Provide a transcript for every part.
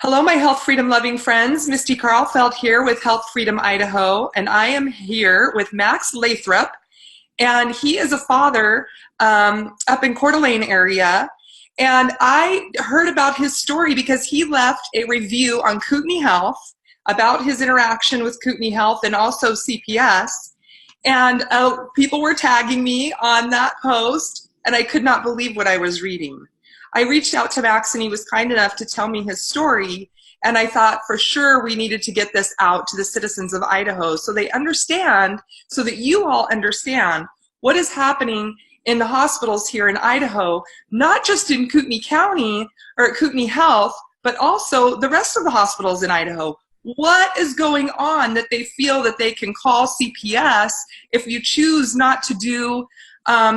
Hello, my health freedom loving friends. Misty Carlfeld here with Health Freedom Idaho, and I am here with Max Lathrop, and he is a father up in Coeur d'Alene area. And I heard about his story because he left a review on Kootenai Health about his interaction with Kootenai Health and also CPS. And people were tagging me on that post, and I could not believe what I was reading. I reached out to Max, and he was kind enough to tell me his story. And I thought for sure we needed to get this out to the citizens of Idaho so they understand, so that you all understand what is happening in the hospitals here in Idaho, not just in Kootenai County or at Kootenai Health, but also the rest of the hospitals in Idaho. What is going on that they feel that they can call CPS if you choose not to do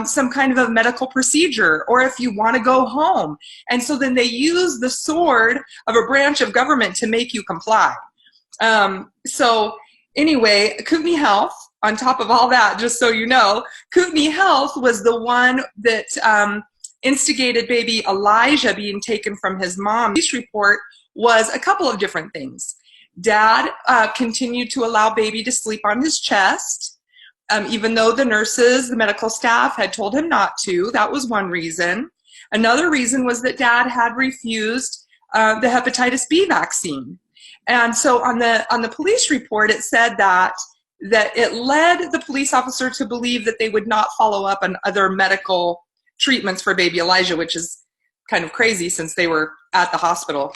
some kind of a medical procedure, or if you want to go home? And so then they use the sword of a branch of government to make you comply. So anyway, Kootenai Health, on top of all that, just so you know, Kootenai Health was the one that instigated baby Elijah being taken from his mom. This report was a couple of different things. Dad continued to allow baby to sleep on his chest. Even though the nurses, the medical staff had told him not to. That was one reason. Another reason was that Dad had refused the hepatitis B vaccine. And so on the police report, it said that it led the police officer to believe that they would not follow up on other medical treatments for baby Elijah, which is kind of crazy since they were at the hospital.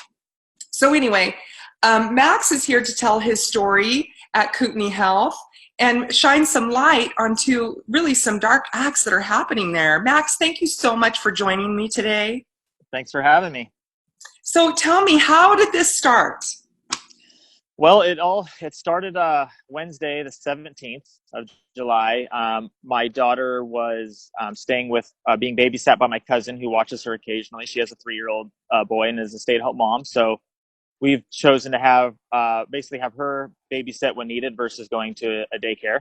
So anyway, Max is here to tell his story at Kootenai Health and shine some light onto really some dark acts that are happening there. Max, thank you so much for joining me today. Thanks for having me. So tell me, how did this start? Well, it started Wednesday, the 17th of July. My daughter was staying with, being babysat by my cousin who watches her occasionally. She has a 3-year-old boy and is a stay-at-home mom. So we've chosen to have basically have her babysit when needed versus going to a daycare.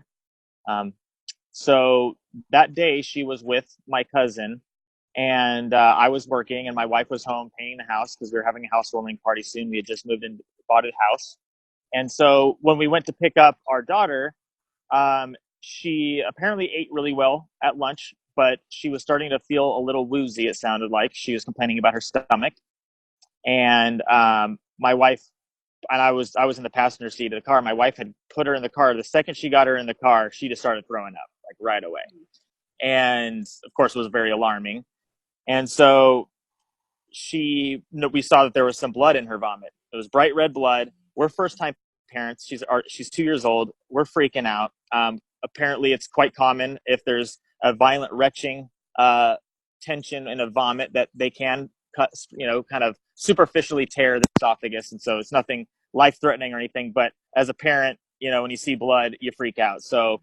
So that day she was with my cousin, and I was working, and my wife was home painting the house because we were having a housewarming party soon. We had just moved in, bought a house. And so when we went to pick up our daughter, she apparently ate really well at lunch, but she was starting to feel a little woozy. It sounded like she was complaining about her stomach. And my wife, and I was in the passenger seat of the car. My wife had put her in the car. The second she got her in the car, she just started throwing up, like right away. And of course, it was very alarming. And so we saw that there was some blood in her vomit. It was bright red blood. We're first-time parents. She's 2 years old. We're freaking out. Apparently, it's quite common if there's a violent retching tension in a vomit that they can cut, kind of superficially tear the esophagus. And so it's nothing life-threatening or anything. But as a parent, when you see blood, you freak out. So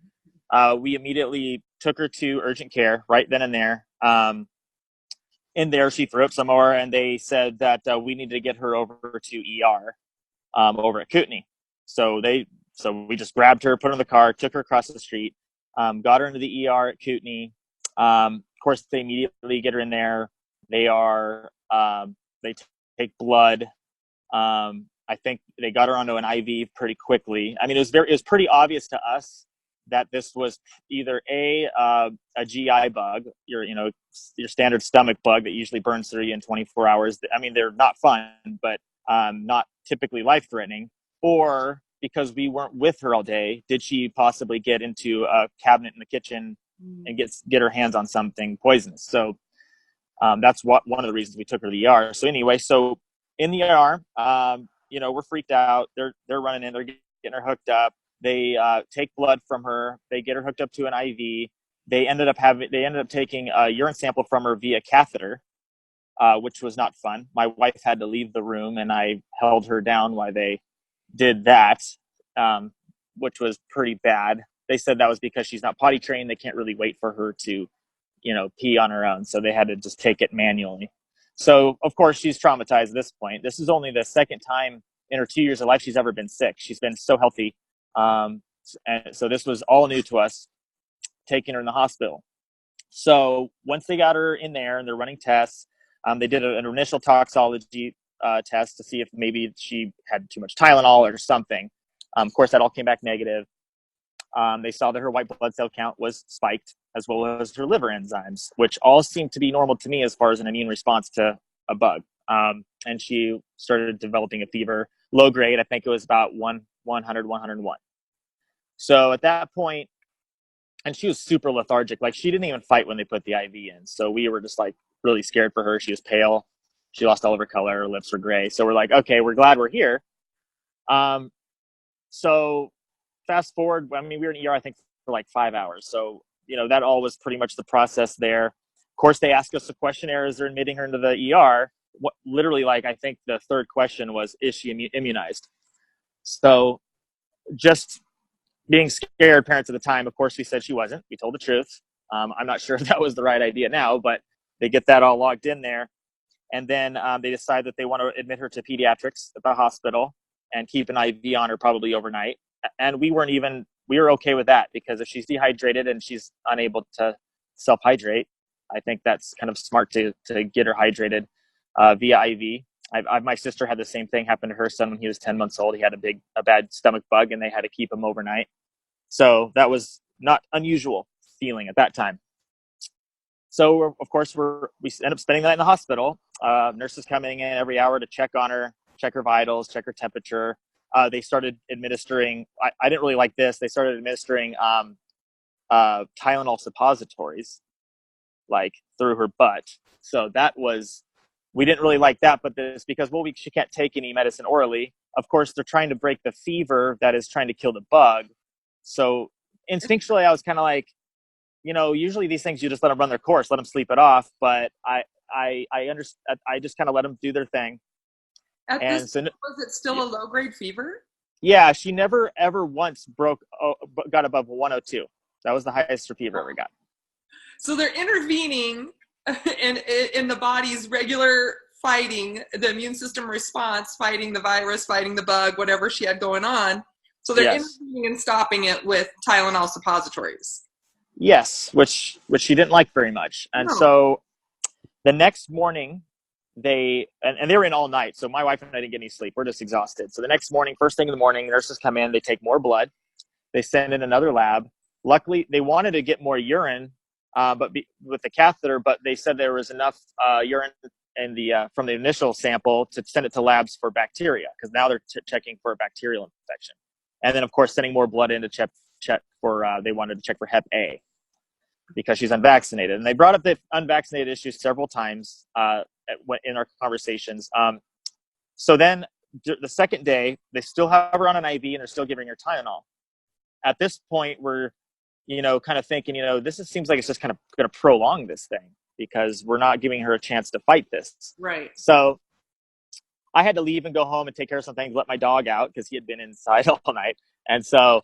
we immediately took her to urgent care right then and there. In there, she threw up some more, and they said that we needed to get her over to ER over at Kootenai. So we just grabbed her, put her in the car, took her across the street, got her into the ER at Kootenai. Of course, they immediately get her in there. They take blood. I think they got her onto an IV pretty quickly. I mean, it was pretty obvious to us that this was either a GI bug, your standard stomach bug that usually burns through you in 24 hours. I mean, they're not fun, but not typically life-threatening. Or because we weren't with her all day, did she possibly get into a cabinet in the kitchen and get her hands on something poisonous? So that's one of the reasons we took her to the ER. So anyway, so in the ER, we're freaked out. They're running in, they're getting her hooked up. They take blood from her. They get her hooked up to an IV. They ended up taking a urine sample from her via catheter, which was not fun. My wife had to leave the room, and I held her down while they did that, which was pretty bad. They said that was because she's not potty trained. They can't really wait for her to, pee on her own. So they had to just take it manually. So, of course, she's traumatized at this point. This is only the second time in her 2 years of life she's ever been sick. She's been so healthy. And so this was all new to us, taking her in the hospital. So once they got her in there and they're running tests, they did an initial toxology test to see if maybe she had too much Tylenol or something. Of course, that all came back negative. They saw that her white blood cell count was spiked, as well as her liver enzymes, which all seemed to be normal to me as far as an immune response to a bug. And she started developing a fever, low grade. I think it was about 100, 101. So at that point, and she was super lethargic. Like, she didn't even fight when they put the IV in. So we were just like really scared for her. She was pale. She lost all of her color. Her lips were gray. So we're like, okay, we're glad we're here. So fast forward, I mean, we were in ER, I think, for like 5 hours. So, that all was pretty much the process there. Of course, they asked us a questionnaire as they're admitting her into the ER. Literally, like, I think the third question was, is she immunized? So just being scared parents at the time, of course, we said she wasn't. We told the truth. I'm not sure if that was the right idea now, but they get that all logged in there. And then they decide that they want to admit her to pediatrics at the hospital and keep an IV on her probably overnight. And we were okay with that, because if she's dehydrated and she's unable to self-hydrate, I think that's kind of smart to get her hydrated via IV. My sister had the same thing happen to her son when he was 10 months old. He had a bad stomach bug, and they had to keep him overnight. So that was not unusual feeling at that time. So of course we end up spending the night in the hospital. Nurses coming in every hour to check on her, check her vitals, check her temperature. They started administering. I didn't really like this. They started administering Tylenol suppositories, like, through her butt. So we didn't really like that. But this because she can't take any medicine orally. Of course, they're trying to break the fever that is trying to kill the bug. So instinctually, I was kind of like, usually these things you just let them run their course, let them sleep it off. But I understand. I just kind of let them do their thing. At this point, was it still a low-grade fever? Yeah, she never ever once got above 102. That was the highest her fever ever got. So they're intervening in the body's regular fighting, the immune system response, fighting the virus, fighting the bug, whatever she had going on. So they're intervening and stopping it with Tylenol suppositories. Yes, which she didn't like very much. And so the next morning, they were in all night. So my wife and I didn't get any sleep. We're just exhausted. So the next morning, first thing in the morning, nurses come in, they take more blood. They send in another lab. Luckily, they wanted to get more urine, with the catheter, but they said there was enough urine from the initial sample to send it to labs for bacteria, because now they're checking for a bacterial infection. And then, of course, sending more blood in to check for, they wanted to check for Hep A, because she's unvaccinated. And they brought up the unvaccinated issue several times in our conversations. So then the second day, they still have her on an IV, and they're still giving her Tylenol. At this point, we're, kind of thinking, this seems like it's just kind of going to prolong this thing, because we're not giving her a chance to fight this. Right. So I had to leave and go home and take care of some things, let my dog out because he had been inside all night. And so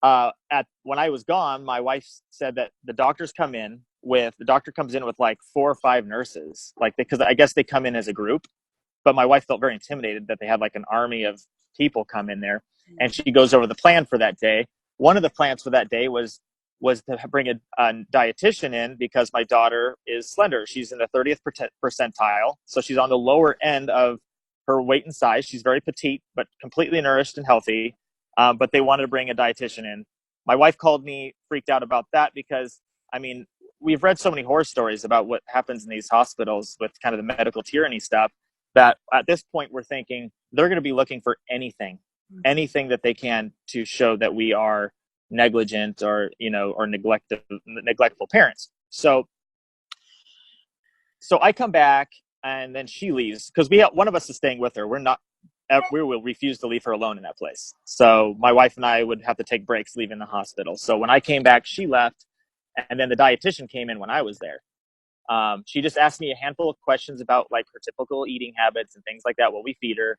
when I was gone, my wife said that the doctor comes in with like 4 or 5 nurses, because I guess they come in as a group. But my wife felt very intimidated that they had like an army of people come in there. And she goes over the plan for that day. One of the plans for that day was to bring a dietitian in, because my daughter is slender. She's in the 30th percentile. So she's on the lower end of her weight and size. She's very petite, but completely nourished and healthy. But they wanted to bring a dietitian in. My wife called me, freaked out about that, because, I mean, we've read so many horror stories about what happens in these hospitals with kind of the medical tyranny stuff, that at this point we're thinking they're going to be looking for anything that they can to show that we are negligent or neglectful parents. So I come back, and then she leaves, because one of us is staying with her. We will refuse to leave her alone in that place. So my wife and I would have to take breaks leaving the hospital. So when I came back, she left, and then the dietitian came in when I was there. She just asked me a handful of questions about like her typical eating habits and things like that, what we feed her.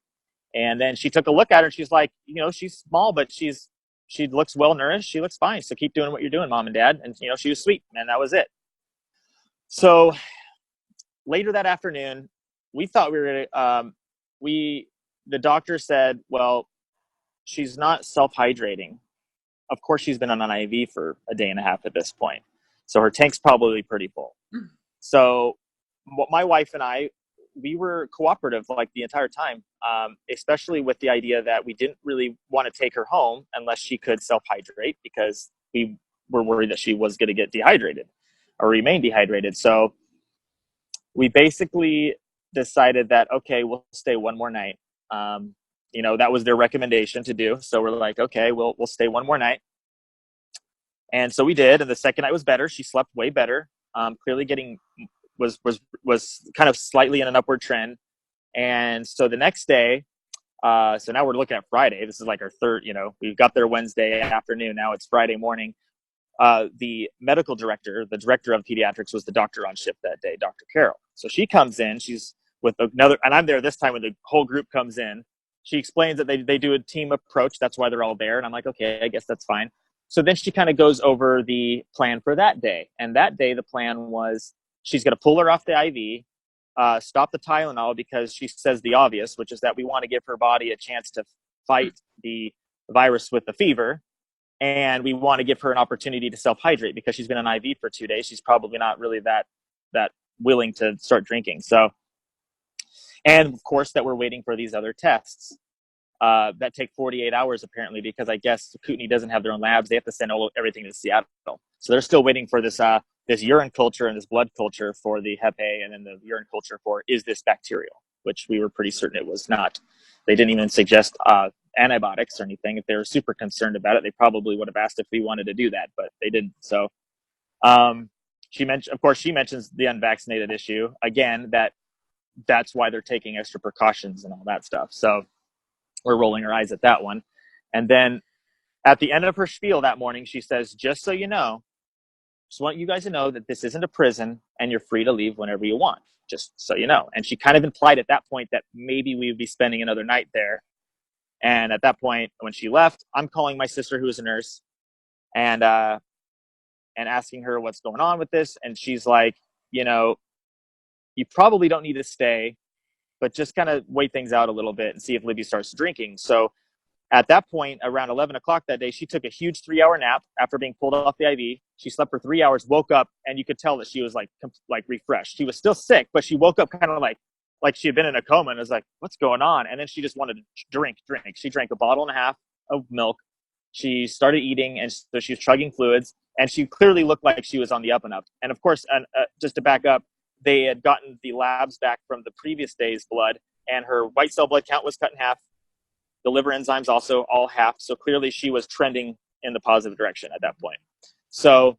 And then she took a look at her, and she's like, she's small, but she looks well nourished. She looks fine. So keep doing what you're doing, Mom and Dad. And, she was sweet, and that was it. So later that afternoon, we thought we were going to, the doctor said, well, she's not self-hydrating. Of course, she's been on an IV for a day and a half at this point. So her tank's probably pretty full. So what my wife and I, we were cooperative like the entire time, especially with the idea that we didn't really want to take her home unless she could self-hydrate, because we were worried that she was going to get dehydrated or remain dehydrated. So we basically decided that, okay, we'll stay one more night. That was their recommendation to do. So we're like, okay, we'll stay one more night. And so we did. And the second night was better. She slept way better. Clearly was kind of slightly in an upward trend. And so the next day, so now we're looking at Friday. This is like our third, we got there Wednesday afternoon. Now it's Friday morning. The medical director, the director of pediatrics, was the doctor on shift that day, Dr. Carol. So she comes in, she's with another, and I'm there this time when the whole group comes in. She explains that they do a team approach. That's why they're all there. And I'm like, okay, I guess that's fine. So then she kind of goes over the plan for that day. And that day, the plan was she's going to pull her off the IV, stop the Tylenol, because she says the obvious, which is that we want to give her body a chance to fight the virus with the fever. And we want to give her an opportunity to self-hydrate, because she's been on IV for 2 days. She's probably not really that willing to start drinking. So, and of course that we're waiting for these other tests that take 48 hours apparently, because I guess Kootenai doesn't have their own labs. They have to send everything to Seattle. So they're still waiting for this urine culture and this blood culture for the Hep A, and then the urine culture for, is this bacterial, which we were pretty certain it was not. They didn't even suggest antibiotics or anything. If they were super concerned about it, they probably would have asked if we wanted to do that, but they didn't. So she mentions the unvaccinated issue again, that's why they're taking extra precautions and all that stuff. So we're rolling our eyes at that one. And then at the end of her spiel that morning, she says, just so you know, just want you guys to know that this isn't a prison and you're free to leave whenever you want, just so you know. And she kind of implied at that point that maybe we would be spending another night there. And at that point, when she left, I'm calling my sister, who is a nurse, and asking her what's going on with this. And she's like, you probably don't need to stay, but just kind of wait things out a little bit and see if Libby starts drinking. So at that point, around 11 o'clock that day, she took a huge 3-hour nap after being pulled off the IV. She slept for 3 hours, woke up, and you could tell that she was like refreshed. She was still sick, but she woke up kind of like she had been in a coma, and was like, what's going on? And then she just wanted to drink. She drank a bottle and a half of milk. She started eating, and so she was chugging fluids, and she clearly looked like she was on the up and up. And of course, just to back up, they had gotten the labs back from the previous day's blood, and her white cell blood count was cut in half. The liver enzymes also all half. So clearly she was trending in the positive direction at that point. So,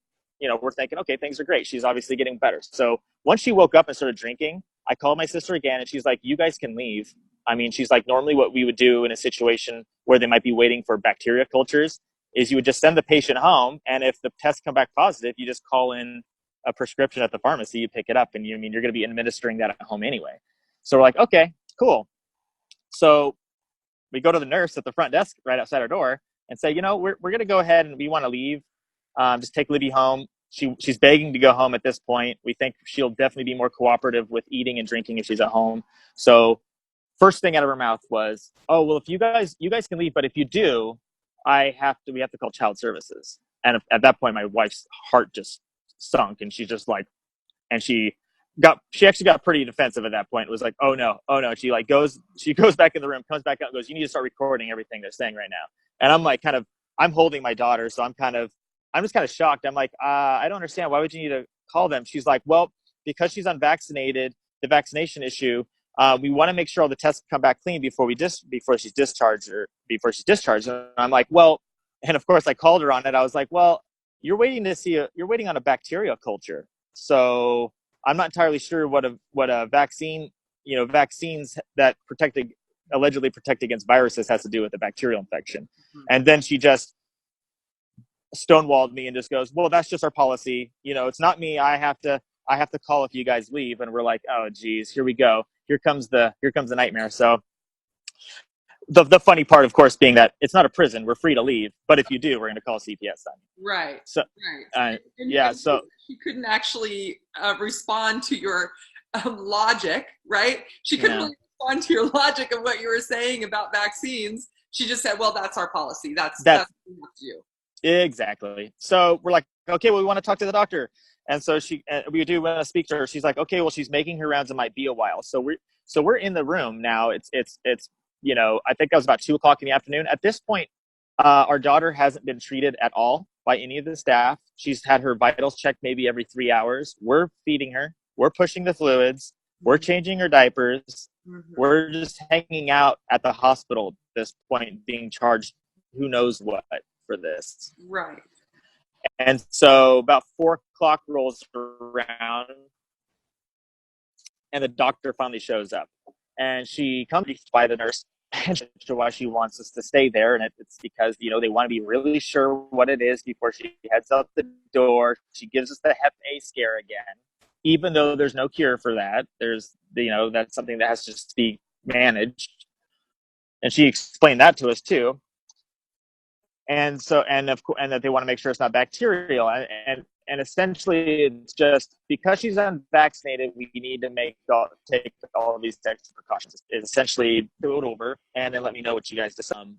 we're thinking, okay, things are great. She's obviously getting better. So once she woke up and started drinking, I called my sister again, and she's like, you guys can leave. I mean, she's like, normally what we would do in a situation where they might be waiting for bacteria cultures is you would just send the patient home. And if the tests come back positive, you just call in a prescription at the pharmacy, you pick it up, and you're going to be administering that at home anyway. So we're like, okay, cool. So we go to the nurse at the front desk right outside our door and say, we're going to go ahead and we want to leave. Just take Libby home. She's begging to go home at this point. We think she'll definitely be more cooperative with eating and drinking if she's at home. So first thing out of her mouth was, oh, well, if you guys can leave, but if you do, we have to call child services. And at that point, my wife's heart just sunk, and she's just like, and she actually got pretty defensive at that point. It was like, oh no. She goes back in the room, comes back out and goes, you need to start recording everything they're saying right now. And I'm like, I'm holding my daughter. So I'm just kind of shocked. I'm like, I don't understand. Why would you need to call them? She's like, well, because she's unvaccinated, the vaccination issue, we want to make sure all the tests come back clean before she's discharged. And I'm like, well, and of course I called her on it. I was like, well, you're waiting on a bacterial culture. So I'm not entirely sure what a vaccine, vaccines that allegedly protect against viruses has to do with a bacterial infection. Mm-hmm. And then she just stonewalled me and just goes, well, that's just our policy. It's not me. I have to call if you guys leave. And we're like, oh geez, here we go. Here comes the nightmare. So the funny part, of course, being that it's not a prison. We're free to leave. But if you do, we're going to call CPS on you. Right. So, right. So she couldn't actually respond to your logic, right? She couldn't really respond to your logic of what you were saying about vaccines. She just said, well, that's our policy. That's what we have to do. Exactly. So we're like, okay, well, we want to talk to the doctor. And so we do want to speak to her. She's like, okay, well, she's making her rounds. It might be a while. So we're in the room now. It's I think that was about 2:00 in the afternoon. At this point, our daughter hasn't been treated at all by any of the staff. She's had her vitals checked maybe every 3 hours. We're feeding her. We're pushing the fluids. We're changing her diapers. We're just hanging out at the hospital at this point, being charged who knows what for this. Right. And so about 4:00 rolls around, and the doctor finally shows up. And she comes by the nurse and why she wants us to stay there. And it's because, they want to be really sure what it is before she heads out the door. She gives us the Hep A scare again, even though there's no cure for that. There's, that's something that has to just be managed. And she explained that to us too. And so, and that they want to make sure it's not bacterial. And essentially, it's just because she's unvaccinated, we need to take all of these extra precautions. It's essentially do it over, and then let me know what you guys decide.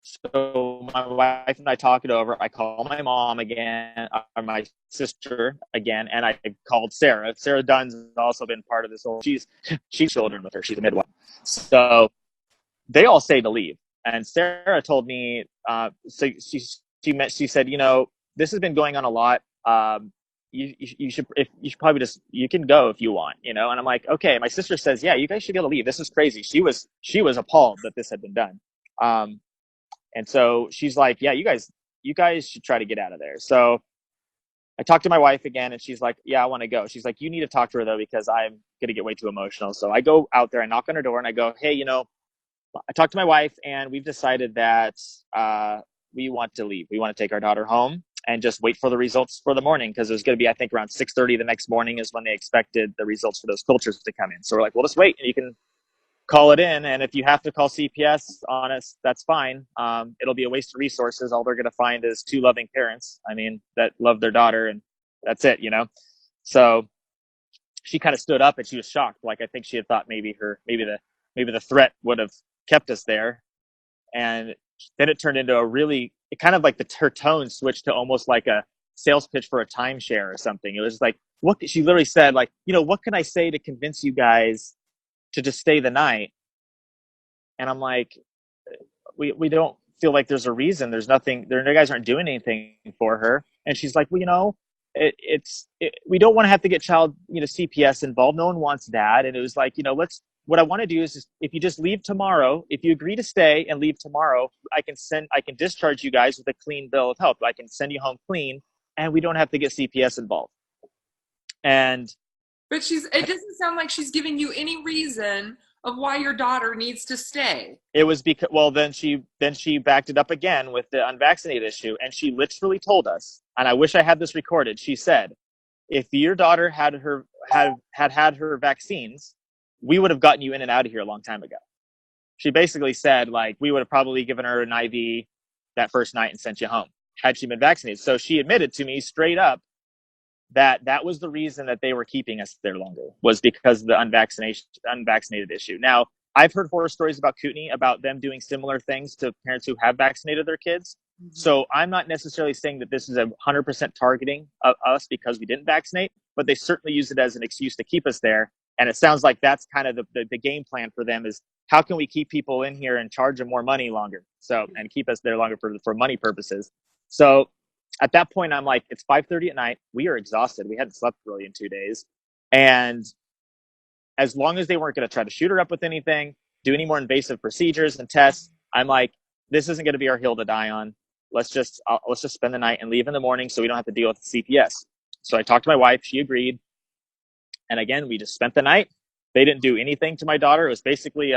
So my wife and I talk it over. I call my mom again, or my sister again, and I called Sarah. Sarah Dunn's also been part of this whole. She's children with her. She's a midwife. So they all say to leave. And Sarah told me, so she said, this has been going on a lot. You should probably you can go if you want, And I'm like, okay. My sister says, yeah, you guys should be able to leave. This is crazy. She was appalled that this had been done. And so she's like, yeah, you guys should try to get out of there. So I talked to my wife again, and she's like, yeah, I want to go. She's like, you need to talk to her though, because I'm going to get way too emotional. So I go out there, I knock on her door, and I go, hey, I talked to my wife, and we've decided that we want to leave. We want to take our daughter home and just wait for the results for the morning, because there's going to be, I think, around 6:30 the next morning is when they expected the results for those cultures to come in. So we're like, we'll just wait, and you can call it in. And if you have to call CPS on us, that's fine. It'll be a waste of resources. All they're going to find is two loving parents, that love their daughter, and that's it, So she kind of stood up, and she was shocked. Like, I think she had thought maybe the threat would have kept us there. And then it turned into her tone switched to almost like a sales pitch for a timeshare or something. It was like, she literally said, like, what can I say to convince you guys to just stay the night? And I'm like, we don't feel like there's a reason. There's nothing, you guys aren't doing anything for her. And she's like, well, we don't want to have to get child, CPS involved. No one wants that. And it was like, what I want to do is just, if you just leave tomorrow, if you agree to stay and leave tomorrow, I can discharge you guys with a clean bill of health. I can send you home clean, and we don't have to get CPS involved. But it doesn't sound like she's giving you any reason of why your daughter needs to stay. It was because, then she backed it up again with the unvaccinated issue. And she literally told us, and I wish I had this recorded. She said, if your daughter had her vaccines, we would have gotten you in and out of here a long time ago. She basically said, like, we would have probably given her an IV that first night and sent you home had she been vaccinated. So she admitted to me straight up that was the reason that they were keeping us there longer, was because of the unvaccinated issue. Now, I've heard horror stories about Kootenai, about them doing similar things to parents who have vaccinated their kids. Mm-hmm. So I'm not necessarily saying that this is 100% targeting of us because we didn't vaccinate, but they certainly use it as an excuse to keep us there. And it sounds like that's kind of the game plan for them, is how can we keep people in here and charge them more money longer, and keep us there longer for money purposes. So at that point, I'm like, it's 5:30 at night. We are exhausted. We hadn't slept really in 2 days. And as long as they weren't going to try to shoot her up with anything, do any more invasive procedures and tests, I'm like, this isn't going to be our hill to die on. Let's just spend the night and leave in the morning so we don't have to deal with the CPS. So I talked to my wife. She agreed. And again, we just spent the night. They didn't do anything to my daughter. It was basically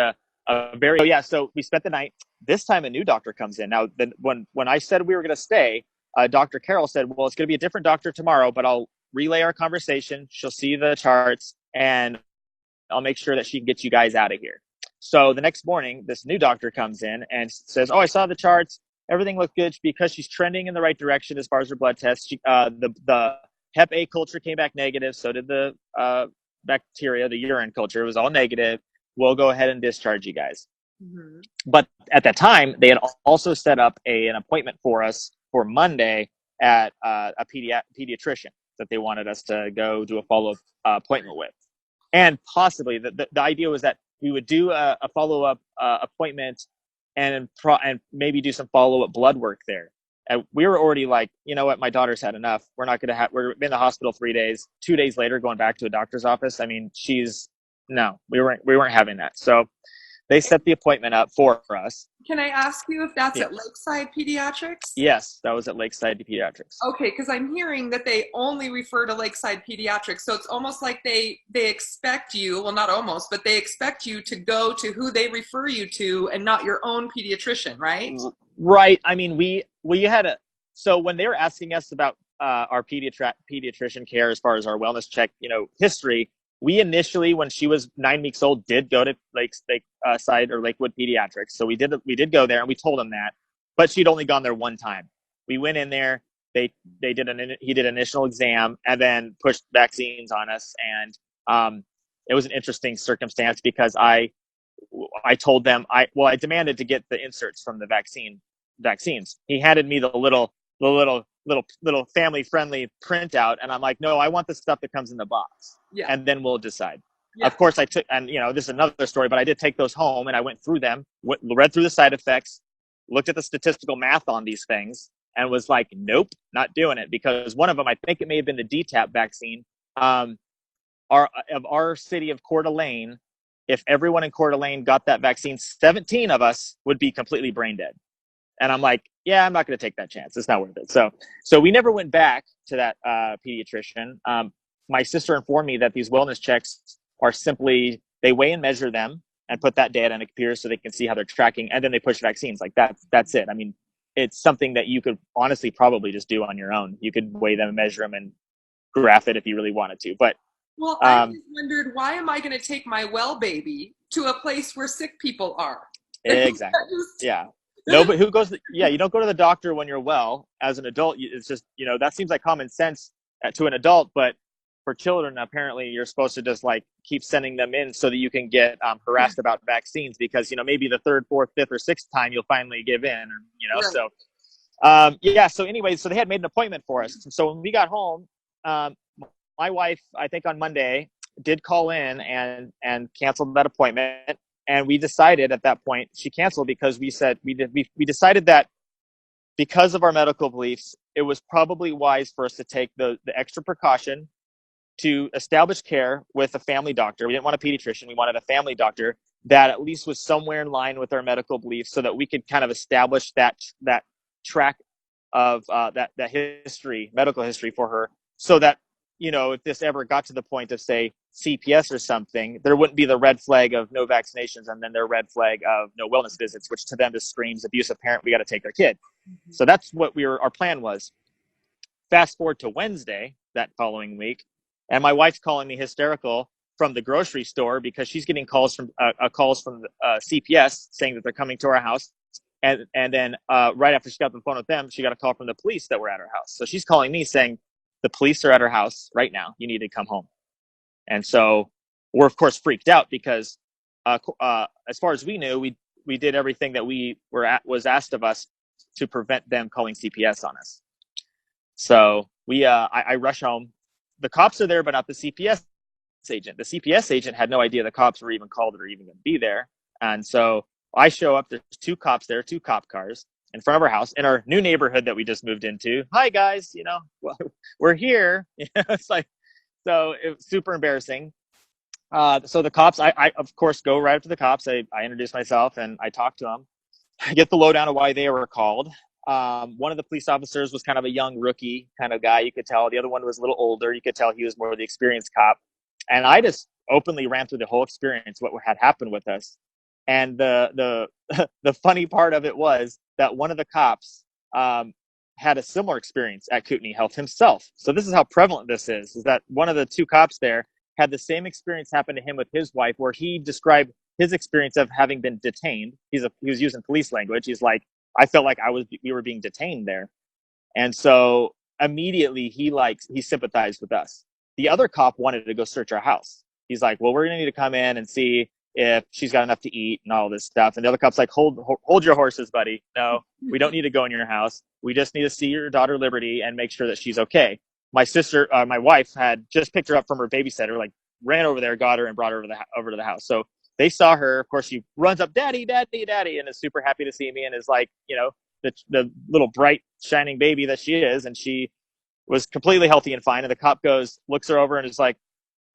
so we spent the night. This time a new doctor comes in. Now, when I said we were going to stay, Dr. Carroll said, well, it's going to be a different doctor tomorrow, but I'll relay our conversation. She'll see the charts, and I'll make sure that she can get you guys out of here. So the next morning, this new doctor comes in and says, oh, I saw the charts. Everything looked good because she's trending in the right direction as far as her blood tests. The Hep A culture came back negative. So did the bacteria, the urine culture. It was all negative. We'll go ahead and discharge you guys. Mm-hmm. But at that time, they had also set up an appointment for us for Monday at a pediatrician that they wanted us to go do a follow-up appointment with. And possibly the idea was that we would do a follow-up appointment and maybe do some follow-up blood work there. And we were already like, you know what, my daughter's had enough. We're not going to have, we're in the hospital 3 days, 2 days later, going back to a doctor's office. I mean, no, we weren't having that. So they set the appointment up for us. Can I ask you if that's Yeah. at Lakeside Pediatrics? Yes, that was at Lakeside Pediatrics. Okay, because I'm hearing that they only refer to Lakeside Pediatrics. So it's almost like they expect you, well, not almost, but they expect you to go to who they refer you to and not your own pediatrician, right? Right. I mean, we had so when they were asking us about our pediatrician care as far as our wellness check, history, we initially, when she was 9 weeks old, did go to Lakeside or Lakewood Pediatrics. So we did go there, and we told them that, but she'd only gone there one time. We went in there. He did an initial exam and then pushed vaccines on us. And it was an interesting circumstance because I told them I demanded to get the inserts from the vaccines. He handed me the little family friendly printout, and I'm like, no, I want the stuff that comes in the box. Yeah. And then we'll decide. Yeah. Of course I took, and this is another story, but I did take those home and I went through them, read through the side effects, looked at the statistical math on these things, and was like, nope, not doing it. Because one of them, I think it may have been the DTaP vaccine, of our city of Coeur d'Alene, if everyone in Coeur d'Alene got that vaccine, 17 of us would be completely brain dead. And I'm like, yeah, I'm not going to take that chance. It's not worth it. So we never went back to that pediatrician. My sister informed me that these wellness checks are simply, they weigh and measure them and put that data in a computer so they can see how they're tracking, and then they push vaccines. Like that's it. I mean, it's something that you could honestly probably just do on your own. You could weigh them, measure them, and graph it if you really wanted to. But well, I just wondered, why am I going to take my well baby to a place where sick people are? Exactly. Yeah. No, but who goes? You don't go to the doctor when you're well. As an adult, it's just, that seems like common sense to an adult, but for children, apparently you're supposed to just like keep sending them in so that you can get harassed about vaccines because, maybe the third, fourth, fifth, or sixth time you'll finally give in, right. So, so anyway, so they had made an appointment for us. So when we got home, my wife, I think on Monday, did call in and canceled that appointment. And we decided at that point, she canceled because we decided that because of our medical beliefs, it was probably wise for us to take the extra precaution to establish care with a family doctor. We didn't want a pediatrician. We wanted a family doctor that at least was somewhere in line with our medical beliefs so that we could kind of establish that track of that medical history for her, so that, if this ever got to the point of, say, CPS or something, there wouldn't be the red flag of no vaccinations and then their red flag of no wellness visits, which to them just screams abusive parent. We got to take their kid. Mm-hmm. So that's what our plan was. Fast forward to Wednesday, that following week, and my wife's calling me hysterical from the grocery store because she's getting calls from CPS saying that they're coming to our house. And then right after she got on the phone with them, she got a call from the police that were at her house. So she's calling me saying, the police are at her house right now. You need to come home. And so we're, of course, freaked out because as far as we knew, we did everything that was asked of us to prevent them calling CPS on us. So I rush home. The cops are there, but not the CPS agent. The CPS agent had no idea the cops were even called or even going to be there. And so I show up. There's two cops there, two cop cars in front of our house in our new neighborhood that we just moved into. Hi guys, we're here. It's like, so it was super embarrassing. So the cops, I of course go right up to the cops. I introduce myself and I talk to them. I get the lowdown of why they were called. One of the police officers was kind of a young rookie kind of guy, you could tell. The other one was a little older. You could tell he was more of the experienced cop. And I just openly ran through the whole experience, what had happened with us. And the funny part of it was that one of the cops had a similar experience at Kootenai Health himself. So this is how prevalent this is that one of the two cops there had the same experience happen to him with his wife, where he described his experience of having been detained. He was using police language. He's like, I felt like we were being detained there. And so immediately he sympathized with us. The other cop wanted to go search our house. He's like, well, we're going to need to come in and see if she's got enough to eat and all this stuff. And the other cop's like, hold your horses, buddy. No, we don't need to go in your house. We just need to see your daughter Liberty and make sure that she's okay. My sister, my wife, had just picked her up from her babysitter, like ran over there, got her, and brought her over to the house. So they saw her. Of course, she runs up, daddy, daddy, daddy, and is super happy to see me, and is like, the little bright shining baby that she is. And she was completely healthy and fine. And the cop looks her over and is like,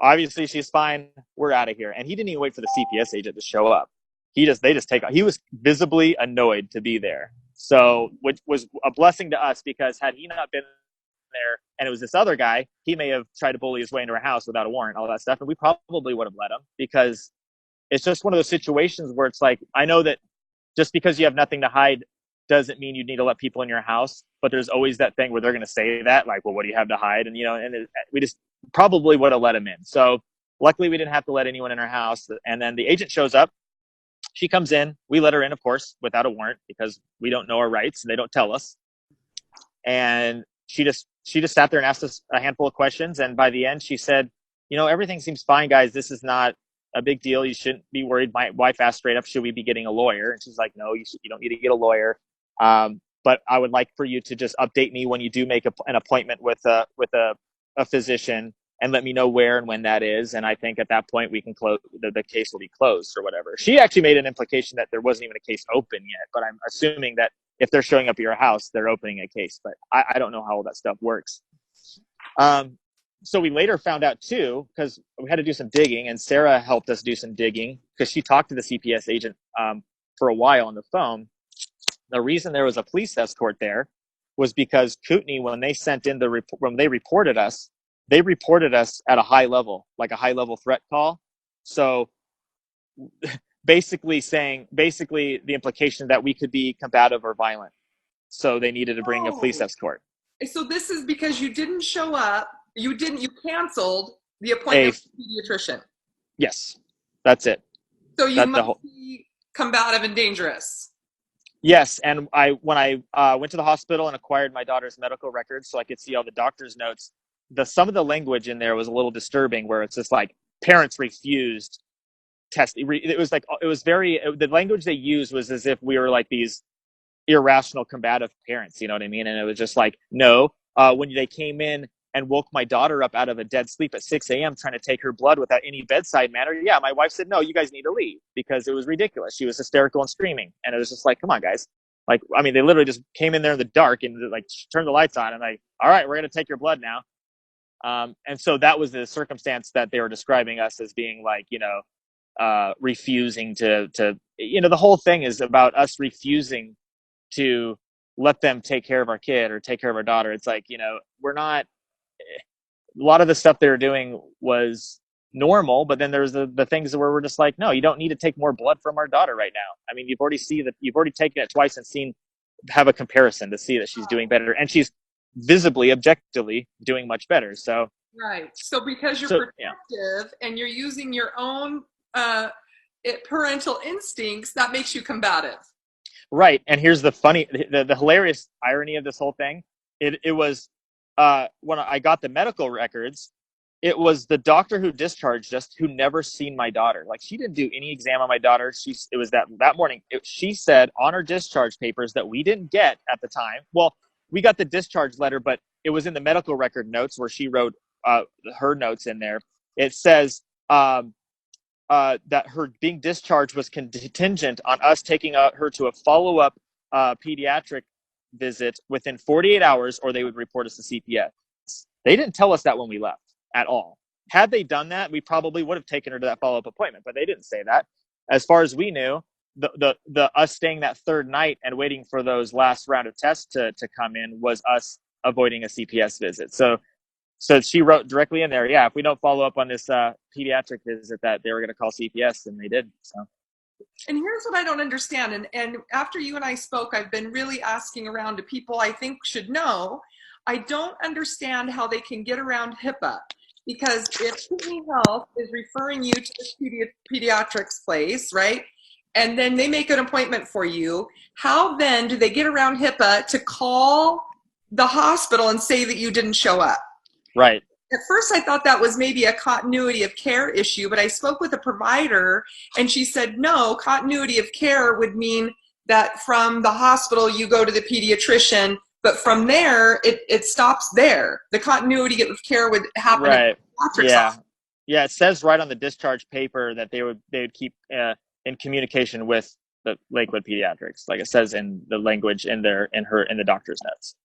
obviously she's fine. We're out of here. And he didn't even wait for the CPS agent to show up. They just take off. He was visibly annoyed to be there. So, which was a blessing to us, because had he not been there and it was this other guy, he may have tried to bully his way into our house without a warrant, all that stuff. And we probably would have let him, because it's just one of those situations where it's like, I know that just because you have nothing to hide doesn't mean you need to let people in your house, but there's always that thing where they're going to say that, like, well, what do you have to hide? And, we just probably would have let him in. So luckily we didn't have to let anyone in our house. And then the agent shows up. She comes in. We let her in, of course, without a warrant, because we don't know our rights and they don't tell us. And she just sat there and asked us a handful of questions. And by the end, she said, everything seems fine, guys. This is not a big deal. You shouldn't be worried. My wife asked straight up, should we be getting a lawyer? And she's like, no, you don't need to get a lawyer. But I would like for you to just update me when you do make an appointment with a physician, and let me know where and when that is. And I think at that point we can close, the case will be closed or whatever. She actually made an implication that there wasn't even a case open yet, but I'm assuming that if they're showing up at your house, they're opening a case, but I don't know how all that stuff works. So we later found out too, because we had to do some digging, and Sarah helped us do some digging because she talked to the CPS agent for a while on the phone. The reason there was a police escort there was because Kootenai, when they sent in when they reported us at a high level, like a high level threat call. So basically the implication that we could be combative or violent. So they needed to bring a police escort. So this is because you didn't show up. You canceled the appointment with the pediatrician. Yes, that's it. So you must be combative and dangerous. Yes, and when I went to the hospital and acquired my daughter's medical records so I could see all the doctor's notes, some of the language in there was a little disturbing, where it's just like parents refused test. It was like, the language they used was as if we were like these irrational combative parents, you know what I mean? And it was just like, no, when they came in and woke my daughter up out of a dead sleep at 6 a.m. trying to take her blood without any bedside manner. Yeah, my wife said, no, you guys need to leave, because it was ridiculous. She was hysterical and screaming. And it was just like, come on, guys. Like, I mean, they literally just came in there in the dark and like turned the lights on and like, all right, we're going to take your blood now. And so that was the circumstance that they were describing us as being like, refusing to, the whole thing is about us refusing to let them take care of our kid or take care of our daughter. It's like, we're not, a lot of the stuff they were doing was normal, but then there's the things where we're just like, no, you don't need to take more blood from our daughter right now. I mean, you've already taken it twice and have a comparison to see that she's doing better, and she's visibly, objectively doing much better. So right. So because you're protective and you're using your own parental instincts, that makes you combative. Right. And here's the hilarious irony of this whole thing. It was when I got the medical records, it was the doctor who discharged us who never seen my daughter. Like, she didn't do any exam on my daughter. It was that morning. She said on her discharge papers that we didn't get at the time. Well, we got the discharge letter, but it was in the medical record notes where she wrote her notes in there. It says that her being discharged was contingent on us taking her to a follow-up pediatric visit within 48 hours, or they would report us to CPS. They didn't tell us that when we left at all. Had they done that, we probably would have taken her to that follow-up appointment, but they didn't say that. As far as we knew, the us staying that third night and waiting for those last round of tests to come in was us avoiding a CPS visit. So she wrote directly in there, yeah, if we don't follow up on this pediatric visit, that they were going to call CPS, and they did. So. And here's what I don't understand. And after you and I spoke, I've been really asking around to people I think should know. I don't understand how they can get around HIPAA, because if Kootenai Health is referring you to this pediatrics place, right, and then they make an appointment for you, how then do they get around HIPAA to call the hospital and say that you didn't show up? Right. At first, I thought that was maybe a continuity of care issue, but I spoke with a provider and she said, no, continuity of care would mean that from the hospital, you go to the pediatrician, but from there, it stops there. The continuity of care would happen at Right. the pediatrics Yeah. office. Yeah. It says right on the discharge paper that they would keep in communication with the Lakewood Pediatrics, like it says in the language in the doctor's notes.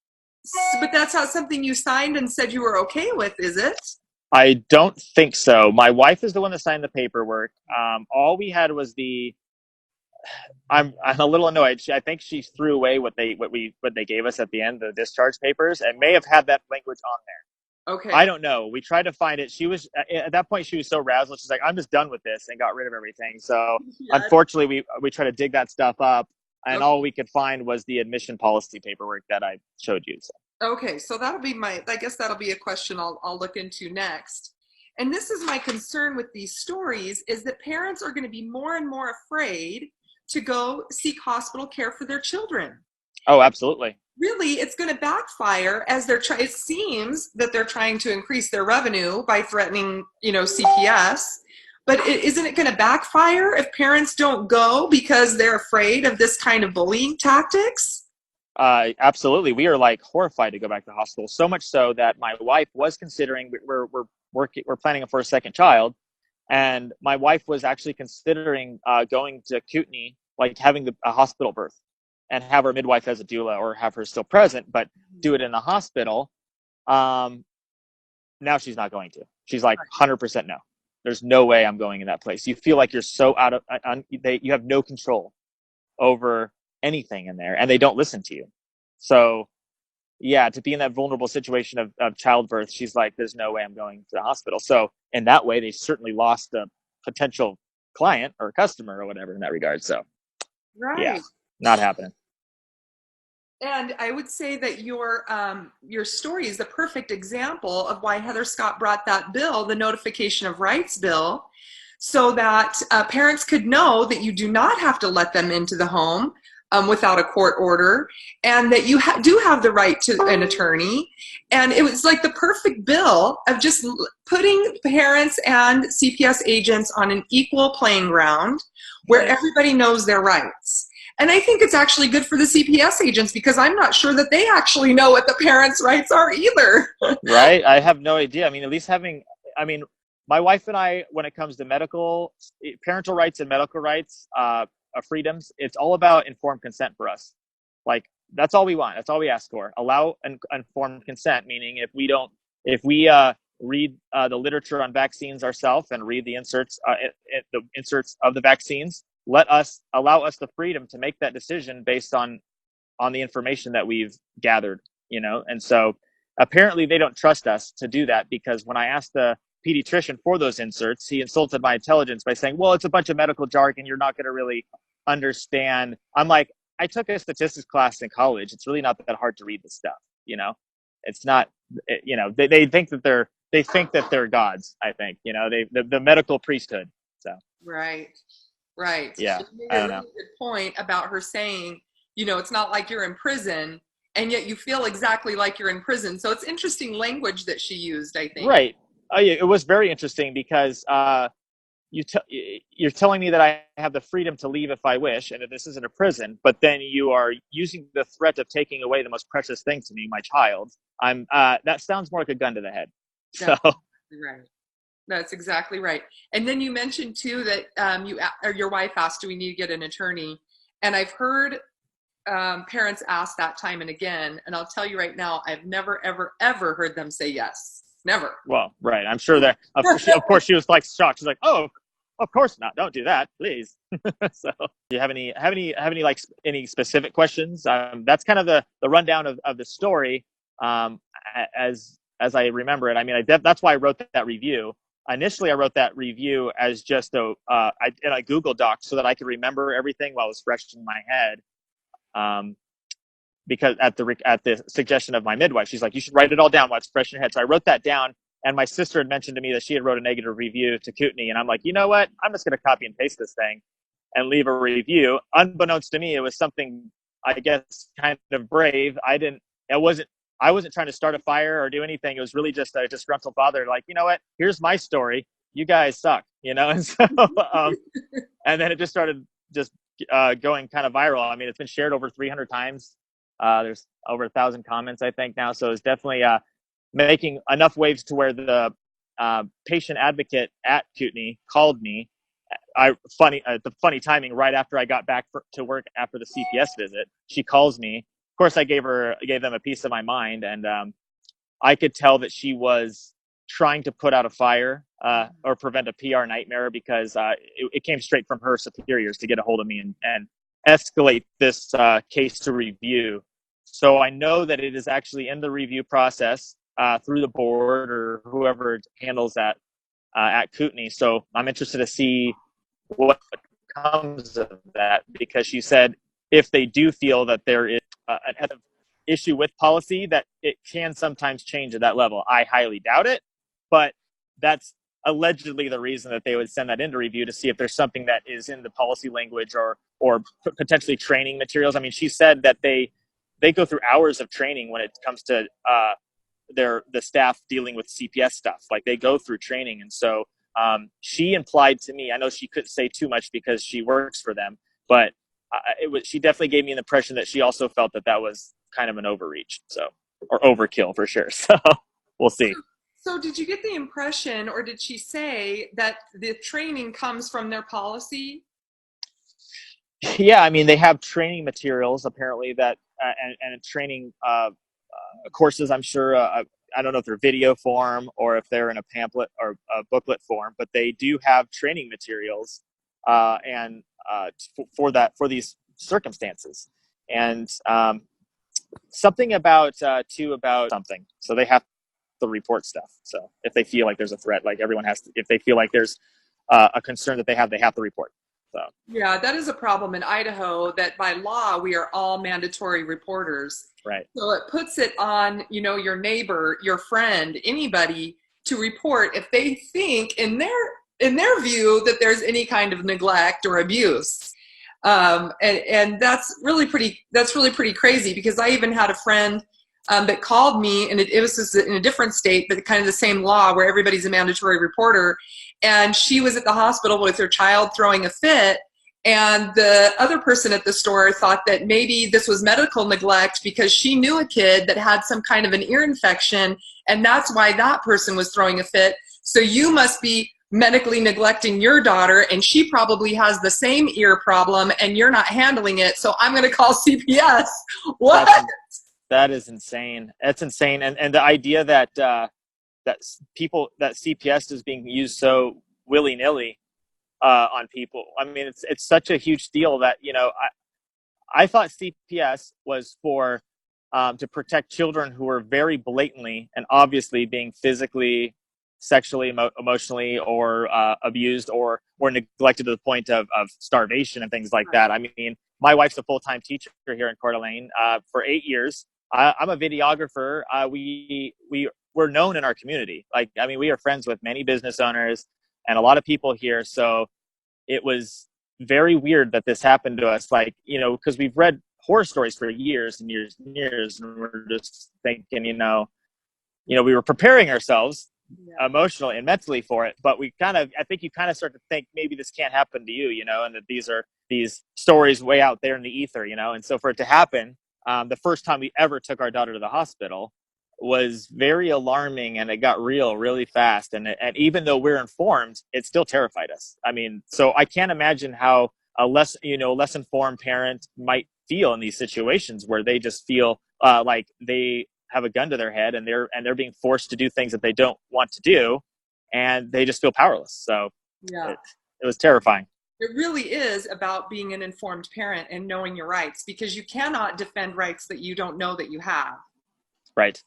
But that's not something you signed and said you were okay with, is it? I don't think so. My wife is the one that signed the paperwork. All we had was I'm a little annoyed. I think she threw away what they gave us at the end, the discharge papers, and may have had that language on there. Okay. I don't know. We tried to find it. She was at that point. She was so razzled. She's like, "I'm just done with this," and got rid of everything. So Yeah. unfortunately, we tried to dig that stuff up, and Okay. all we could find was the admission policy paperwork that I showed you. So. Okay, so I guess that'll be a question I'll look into next. And this is my concern with these stories is that parents are going to be more and more afraid to go seek hospital care for their children. Oh, absolutely. Really, it's going to backfire as it seems that they're trying to increase their revenue by threatening, CPS. But isn't it going to backfire if parents don't go because they're afraid of this kind of bullying tactics? Absolutely. We are like horrified to go back to the hospital. So much so that my wife was considering we're planning for a second child, and my wife was actually considering going to Kootenai, like having a hospital birth, and have her midwife as a doula or have her still present, but do it in the hospital. Now she's not going to. She's like 100% no. There's no way I'm going in that place. You feel like you're so you have no control over anything in there, and they don't listen to you. So yeah, to be in that vulnerable situation of childbirth, she's like, there's no way I'm going to the hospital. So in that way, they certainly lost a potential client or customer or whatever in that regard. So yeah, not happening. And I would say that your story is the perfect example of why Heather Scott brought that bill, the Notification of Rights bill, so that parents could know that you do not have to let them into the home without a court order, and that you do have the right to an attorney. And it was like the perfect bill of just putting parents and CPS agents on an equal playing ground where everybody knows their rights. And I think it's actually good for the CPS agents because I'm not sure that they actually know what the parents' rights are either. Right? I have no idea. I mean, at least my wife and I, when it comes to parental rights and medical rights, freedoms, it's all about informed consent for us. Like, that's all we want. That's all we ask for. Allow informed consent, meaning if we read the literature on vaccines ourselves and read the inserts of the vaccines, allow us the freedom to make that decision based on the information that we've gathered, And so apparently they don't trust us to do that, because when I asked the pediatrician for those inserts, he insulted my intelligence by saying, well, it's a bunch of medical jargon. You're not going to really understand. I'm like, I took a statistics class in college. It's really not that hard to read this stuff. It's not, they think that they're gods. I think, the medical priesthood. So. Right. Yeah. She made I a don't really know. good point about her saying, it's not like you're in prison, and yet you feel exactly like you're in prison. So it's interesting language that she used, I think. Right. Yeah, it was very interesting because you're telling me that I have the freedom to leave if I wish, and that this isn't a prison, but then you are using the threat of taking away the most precious thing to me, my child. That sounds more like a gun to the head. So. Right. That's exactly right. And then you mentioned too that your wife asked, do we need to get an attorney? And I've heard parents ask that time and again. And I'll tell you right now, I've never, ever, ever heard them say yes. Never. Well, right. I'm sure that, of course, she was like shocked. She's like, oh, of course not. Don't do that, please. So, do you have any like any specific questions? That's kind of the rundown of the story. As I remember it. I mean, that's why I wrote that review. Initially, I wrote that review as just in a Google Doc so that I could remember everything while it was fresh in my head. Because at the suggestion of my midwife, she's like, you should write it all down while it's fresh in your head. So I wrote that down, and my sister had mentioned to me that she had wrote a negative review to Kootenai, and I'm like, you know what? I'm just going to copy and paste this thing and leave a review. Unbeknownst to me, it was something, I guess, kind of brave. It wasn't I wasn't trying to start a fire or do anything. It was really just a disgruntled father, like, you know what, here's my story. You guys suck, you know? And so, and then it just started just going kind of viral. I mean, it's been shared over 300 times. There's over 1,000 comments, I think, now. So it's definitely making enough waves to where the patient advocate at Kootenai called me. The funny timing, right after I got back to work after the CPS visit, she calls me. Of course, I gave them a piece of my mind, and I could tell that she was trying to put out a fire or prevent a PR nightmare, because it came straight from her superiors to get a hold of me and escalate this case to review. So I know that it is actually in the review process through the board or whoever handles that at Kootenai. So I'm interested to see what comes of that, because she said if they do feel that there is an issue with policy, that it can sometimes change at that level. I highly doubt it, but that's allegedly the reason that they would send that into review, to see if there's something that is in the policy language or potentially training materials. I mean, she said that they go through hours of training when it comes to the staff dealing with CPS stuff. Like, they go through training. And so she implied to me, I know she couldn't say too much because she works for them, but she definitely gave me an impression that she also felt that was kind of an overreach, or overkill for sure. So we'll see. So did you get the impression, or did she say that the training comes from their policy? Yeah, I mean, they have training materials apparently that and training courses, I'm sure. I don't know if they're video form or if they're in a pamphlet or a booklet form, but they do have training materials and for these circumstances. And something about something. So they have to report stuff. So if they feel like there's a threat, like everyone has to, if they feel like there's a concern that they have to report. So yeah, that is a problem in Idaho, that by law we are all mandatory reporters. Right. So it puts it on, your neighbor, your friend, anybody to report if they think in their view that there's any kind of neglect or abuse. And that's really pretty crazy, because I even had a friend that called me, and it was just in a different state, but kind of the same law where everybody's a mandatory reporter. And she was at the hospital with her child throwing a fit. And the other person at the store thought that maybe this was medical neglect because she knew a kid that had some kind of an ear infection, and that's why that person was throwing a fit. So you must be medically neglecting your daughter, and she probably has the same ear problem and you're not handling it. So I'm going to call CPS. What? That is insane. That's insane. And the idea that that CPS is being used so willy-nilly on people. I mean, it's such a huge deal that, I thought CPS was for to protect children who were very blatantly and obviously being physically, sexually, emotionally, or abused or neglected to the point of starvation and things like that. I mean, my wife's a full-time teacher here in Coeur d'Alene for 8 years. I'm a videographer. We're known in our community. Like, I mean, we are friends with many business owners and a lot of people here. So it was very weird that this happened to us. Like, because we've read horror stories for years and years and years, and we're just thinking, we were preparing ourselves emotionally and mentally for it. But I think you kind of start to think maybe this can't happen to you, and that these stories way out there in the ether, and so for it to happen, the first time we ever took our daughter to the hospital was very alarming, and it got real really fast. And even though we're informed, it still terrified us. I mean, so I can't imagine how a less informed parent might feel in these situations where they just feel like they have a gun to their head and they're being forced to do things that they don't want to do, and they just feel powerless. So yeah, it was terrifying. It really is about being an informed parent and knowing your rights, because you cannot defend rights that you don't know that you have. Right.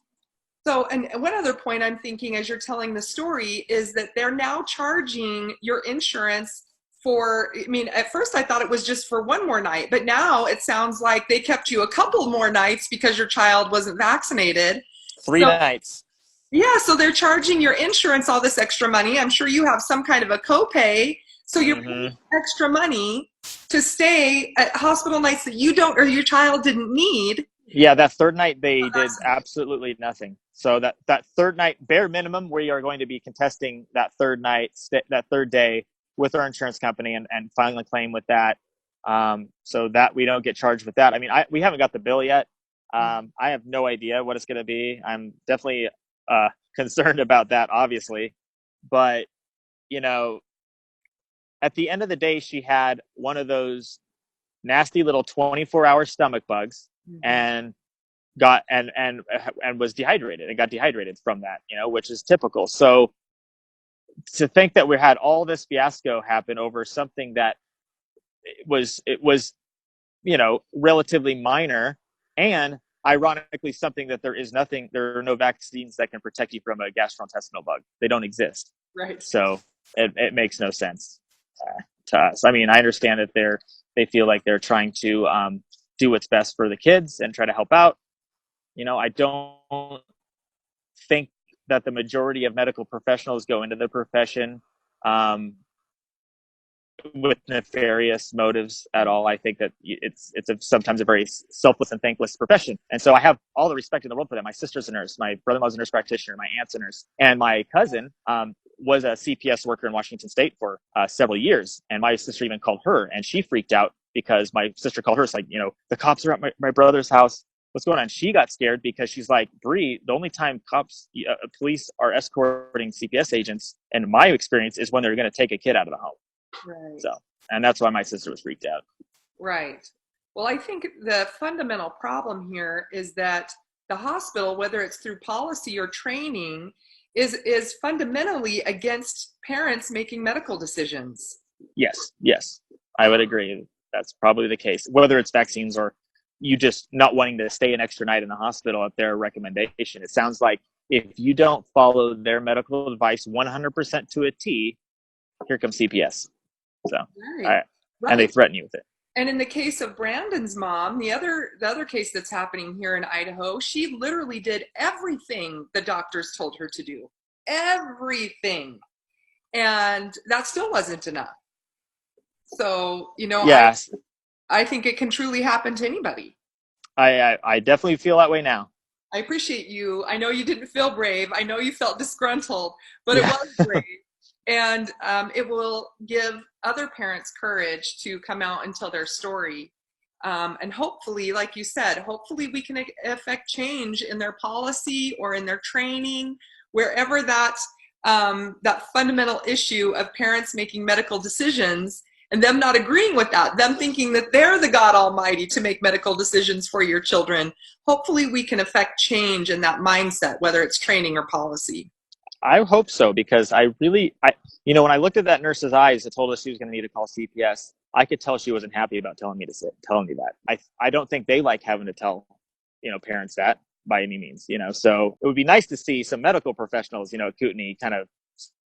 So, and one other point I'm thinking as you're telling the story is that they're now charging your insurance for, I mean, at first I thought it was just for one more night, but now it sounds like they kept you a couple more nights because your child wasn't vaccinated. 3 nights. Yeah, so they're charging your insurance all this extra money. I'm sure you have some kind of a copay. So you're paying extra money to stay at hospital nights that you don't, or your child didn't need. Yeah, that third night they did absolutely nothing. So that third night, bare minimum, we are going to be contesting that third night, that third day with our insurance company and filing a claim with that, so that we don't get charged with that. I mean, we haven't got the bill yet. I have no idea what it's going to be. I'm definitely concerned about that, obviously, but you know, at the end of the day, she had one of those nasty little 24-hour stomach bugs, and got and was dehydrated and got dehydrated from that, which is typical. So to think that we had all this fiasco happen over something that it was relatively minor, and ironically something that there are no vaccines that can protect you from a gastrointestinal bug. They don't exist. Right. So it makes no sense to us. I mean, I understand that they feel like they're trying to do what's best for the kids and try to help out. I don't think that the majority of medical professionals go into the profession with nefarious motives at all. I think that it's sometimes a very selfless and thankless profession. And so I have all the respect in the world for that. My sister's a nurse, my brother-in-law's a nurse practitioner, my aunt's a nurse, and my cousin was a CPS worker in Washington State for several years. And my sister even called her, and she freaked out because my sister called her. It's like, the cops are at my brother's house. What's going on? She got scared because she's like, Bree, the only time police are escorting CPS agents, in my experience, is when they're going to take a kid out of the home. Right. So, and that's why my sister was freaked out. Right. Well, I think the fundamental problem here is that the hospital, whether it's through policy or training, is fundamentally against parents making medical decisions. Yes, I would agree. That's probably the case. Whether it's vaccines or you just not wanting to stay an extra night in the hospital at their recommendation. It sounds like if you don't follow their medical advice 100% to a T, here comes CPS. So, right. And they threaten you with it. And in the case of Brandon's mom, the other case that's happening here in Idaho, she literally did everything the doctors told her to do. Everything. And that still wasn't enough. So, yes. I think it can truly happen to anybody. I definitely feel that way now. I appreciate you. I know you didn't feel brave. I know you felt disgruntled, but it was brave. And it will give other parents courage to come out and tell their story. And hopefully, like you said, hopefully we can affect change in their policy or in their training, wherever that fundamental issue of parents making medical decisions and them not agreeing with that, them thinking that they're the God Almighty to make medical decisions for your children. Hopefully we can affect change in that mindset, whether it's training or policy. I hope so, because when I looked at that nurse's eyes that told us she was going to need to call CPS, I could tell she wasn't happy about telling me that. I don't think they like having to tell, parents that by any means, so it would be nice to see some medical professionals, at Kootenai kind of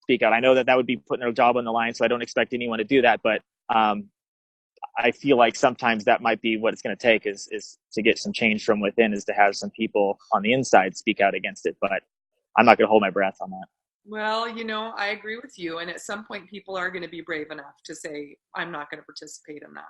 speak out. I know that would be putting their job on the line, so I don't expect anyone to do that, but I feel like sometimes that might be what it's going to take is to get some change from within, is to have some people on the inside speak out against it. But I'm not going to hold my breath on that. Well, I agree with you. And at some point, people are going to be brave enough to say, I'm not going to participate in that.